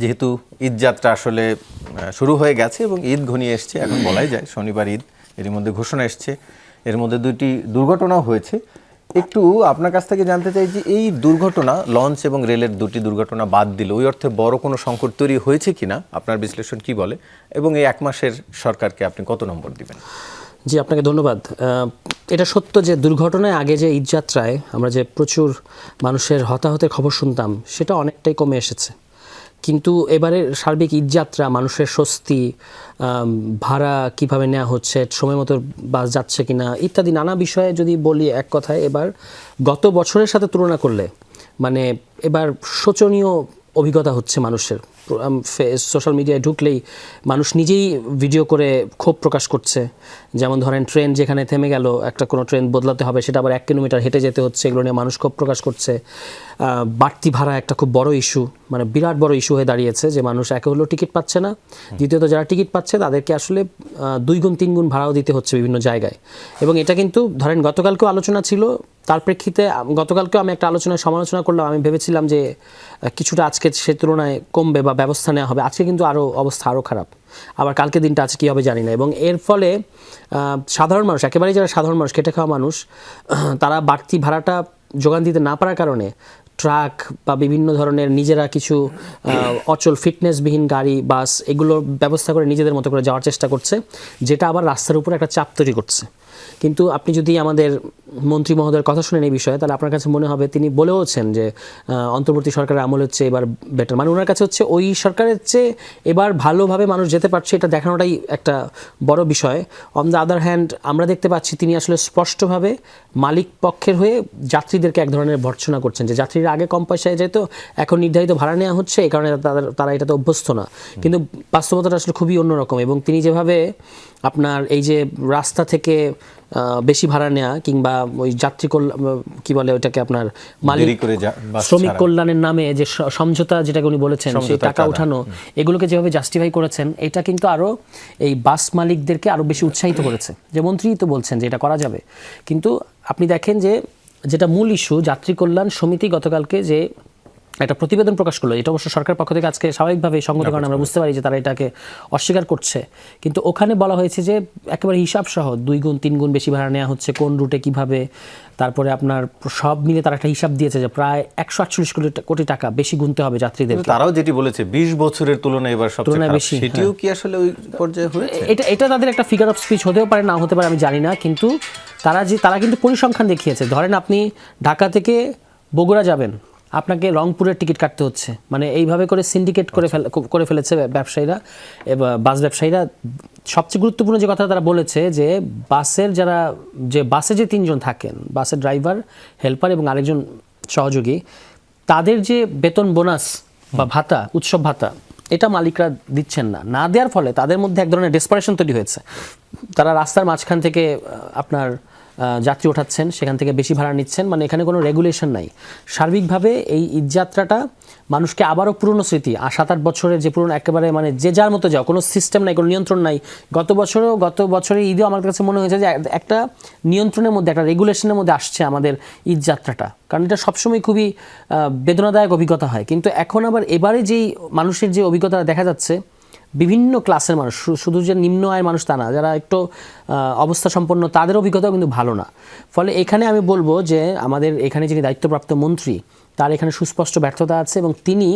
যেহেতু ঈদ যাত্রা আসলে শুরু হয়ে গেছে এবং ঈদ ঘনিয়ে এসছে, এখন বলাই যায় শনিবার ঈদ, এর মধ্যে ঘোষণা এসছে, এর মধ্যে দুইটি দুর্ঘটনাও হয়েছে। একটু আপনার কাছ থেকে জানতে চাই যে এই দুর্ঘটনা, লঞ্চ এবং রেলের দুটি দুর্ঘটনা বাদ দিল, ওই অর্থে বড় কোনো সংকট তৈরি হয়েছে কিনা, আপনার বিশ্লেষণ কি বলে, এবং এই এক মাসের সরকারকে আপনি কত নম্বর দিবেন? জি, আপনাকে ধন্যবাদ। এটা সত্য যে দুর্ঘটনায় আগে যে ঈদযাত্রায় আমরা যে প্রচুর মানুষের হতাহতের খবর শুনতাম সেটা অনেকটাই কমে এসেছে, কিন্তু এবারে সার্বিক ঈদযাত্রা, মানুষের স্বস্তি, ভাড়া কিভাবে নেওয়া হচ্ছে, সময় মতো বাস যাচ্ছে কিনা ইত্যাদি নানা বিষয়ে যদি বলি, এক কথায় এবার গত বছরের সাথে তুলনা করলে মানে এবার শোচনীয় অভিজ্ঞতা হচ্ছে মানুষের। সোশ্যাল মিডিয়ায় ঢুকলেই মানুষ নিজেই ভিডিও করে ক্ষোভ প্রকাশ করছে। যেমন ধরেন ট্রেন যেখানে থেমে গেল, একটা কোনো ট্রেন বদলাতে হবে, সেটা আবার 1 কিলোমিটার হেঁটে যেতে হচ্ছে, এগুলো নিয়ে মানুষ ক্ষোভ প্রকাশ করছে। বাড়তি ভাড়া একটা খুব বড় ইস্যু, মানে বিরাট বড় ইস্যু হয়ে দাঁড়িয়েছে যে মানুষ একে হলেও টিকিট পাচ্ছে না, দ্বিতীয়ত যারা টিকিট পাচ্ছে তাদেরকে আসলে 2 গুণ 3 গুণ ভাড়াও দিতে হচ্ছে বিভিন্ন জায়গায়। এবং এটা কিন্তু ধরেন গতকালকেও আলোচনা ছিল, তার প্রেক্ষিতে গতকালকেও আমি একটা আলোচনায় সমালোচনা করলাম। আমি ভেবেছিলাম যে কিছুটা আজকে সে তুলনায় কমবে বা ব্যবস্থা নেওয়া হবে, আজকে কিন্তু অবস্থা আরও খারাপ। আবার কালকে দিনটা আছে কী হবে জানি না। এবং এর ফলে সাধারণ মানুষ, একেবারেই যারা সাধারণ মানুষ, খেটে খাওয়া মানুষ, তারা বাড়তি ভাড়াটা যোগান দিতে না পারার কারণে ট্রাক বা বিভিন্ন ধরনের নিজেরা কিছু অচল ফিটনেসবিহীন গাড়ি, বাস, এগুলোর ব্যবস্থা করে নিজেদের মতো করে যাওয়ার চেষ্টা করছে, যেটা আবার রাস্তার উপরে একটা চাপ তৈরি করছে। কিন্তু আপনি যদি আমাদের মন্ত্রী মহোদয়ের কথা শুনেন এই বিষয়ে, তাহলে আপনার কাছে মনে হবে তিনি বলেওছেন যে অন্তর্বর্তী সরকারের আমল হচ্ছে এবার বেটার, মানে ওনার কাছে হচ্ছে ওই সরকারের চেয়ে এবার ভালোভাবে মানুষ যেতে পারছে, এটা দেখানোটাই একটা বড় বিষয়। অন দ্য আদার হ্যান্ড আমরা দেখতে পাচ্ছি তিনি আসলে স্পষ্টভাবে মালিক পক্ষের হয়ে যাত্রীদেরকে এক ধরনের ভর্ৎসনা করছেন, যে যাত্রীরা আগে কম পয়সায় যেত, এখন নির্ধারিত ভাড়া নেওয়া হচ্ছে, এই কারণে তারা এটাতে অভ্যস্ত না। কিন্তু বাস্তবতাটা আসলে খুবই অন্যরকম। এবং তিনি যেভাবে আপনার এই যে রাস্তা থেকে বেশি ভাড়া নেওয়া কিংবা ওই যাত্রী কি বলে ওইটাকে আপনার মালিক শ্রমিক কল্যাণের নামে যে সমঝোতা, যেটাকে উনি বলেছেন সেই টাকা উঠানো, এগুলোকে যেভাবে জাস্টিফাই করেছেন, এটা কিন্তু আরও এই বাস মালিকদেরকে আরও বেশি উৎসাহিত করেছে। যে মন্ত্রী তো বলছেন যে এটা করা যাবে, কিন্তু আপনি দেখেন যে যেটা মূল ইস্যু, যাত্রী কল্যাণ সমিতি গতকালকে যে একটা প্রতিবেদন প্রকাশ করলো, এটা অবশ্য সরকার পক্ষ থেকে আজকে স্বাভাবিকভাবে সংগত কারণে আমরা বুঝতে পারি যে তারা এটাকে অস্বীকার করছে, কিন্তু ওখানে বলা হয়েছে যে একেবারে হিসাব সহ 2 গুণ 3 গুণ বেশি ভাড়া নেওয়া হচ্ছে, কোন রুটে কিভাবে, তারপরে আপনার সব মিলে তারা একটা হিসাব দিয়েছে যে প্রায় 148 কোটি টাকা বেশি গুনতে হবে যাত্রীদের। তারাও যেটি বলেছে 20 বছরের তুলনায় এবার সবচেয়ে বেশি, সেটিও কি আসলে ওই পর্যায়ে হয়েছে? এটা তাদের একটা ফিগার অফ স্পিচ হতেও পারে, না হতে পারে, আমি জানি না, কিন্তু তারা কিন্তু পরিসংখ্যান দেখিয়েছে। ধরেন আপনি ঢাকা থেকে বগুড়া যাবেন, আপনাকে রংপুরের টিকিট কাটতে হচ্ছে, মানে এইভাবে করে সিন্ডিকেট করে ফেলেছে ব্যবসায়ীরা, বাস ব্যবসায়ীরা। সবচেয়ে গুরুত্বপূর্ণ যে কথা তারা বলেছে যে বাসে যে 3 জন থাকেন, বাসের ড্রাইভার, হেল্পার এবং আরেকজন সহযোগী, তাদের যে বেতন বোনাস বা ভাতা, উৎসব ভাতা, এটা মালিকরা দিচ্ছেন না দেওয়ার ফলে তাদের মধ্যে এক ধরনের ডেসপারেশন তৈরি হয়েছে। তারা রাস্তার মাঝখান থেকে আপনার যাত্রী ওঠাচ্ছেন, সেখান থেকে বেশি ভাড়া নিচ্ছেন, মানে এখানে কোনো রেগুলেশন নাই। সার্বিকভাবে এই ঈদযাত্রাটা মানুষকে আবারও পুরনো স্মৃতি, 7-8 বছরের যে পুরনো, একেবারে মানে যে যার মতো যাও, কোনো সিস্টেম নাই, কোনো নিয়ন্ত্রণ নাই। গত বছরের ঈদেও আমার কাছে মনে হয়েছে যে একটা নিয়ন্ত্রণের মধ্যে, একটা রেগুলেশনের মধ্যে আসছে আমাদের ঈদযাত্রাটা, কারণ এটা সবসময় খুবই বেদনাদায়ক অভিজ্ঞতা হয়। কিন্তু এখন আবার এবারে যেই মানুষের যে অভিজ্ঞতা দেখা যাচ্ছে, বিভিন্ন ক্লাসের মানুষ, শুধু যে নিম্ন আয়ের মানুষ তা না, যারা একটু অবস্থা সম্পন্ন, তাদের অভিজ্ঞতাও কিন্তু ভালো না। ফলে এখানে আমি বলবো যে আমাদের এখানে যিনি দায়িত্বপ্রাপ্ত মন্ত্রী, তার এখানে সুস্পষ্ট ব্যর্থতা আছে, এবং তিনি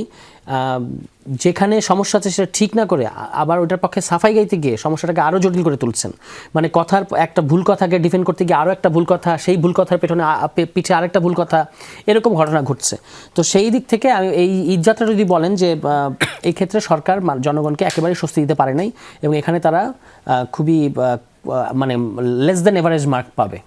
যেখানে সমস্যা আছে সেটা ঠিক না করে আবার ওটার পক্ষে সাফাই গাইতে গিয়ে সমস্যাটাকে আরও জটিল করে তুলছেন। মানে কথার একটা ভুল কথাকে ডিফেন্ড করতে গিয়ে আরও একটা ভুল কথা, সেই ভুল কথার পিঠে আরেকটা ভুল কথা, এরকম ঘটনা ঘটছে। তো সেই দিক থেকে আমি এই ঈদযাত্রা যদি বলেন যে এই ক্ষেত্রে সরকার জনগণকে একেবারেই স্বস্তি দিতে পারে নাই, এবং এখানে তারা খুবই মানে লেস দ্যান এভারেজ মার্ক পাবে।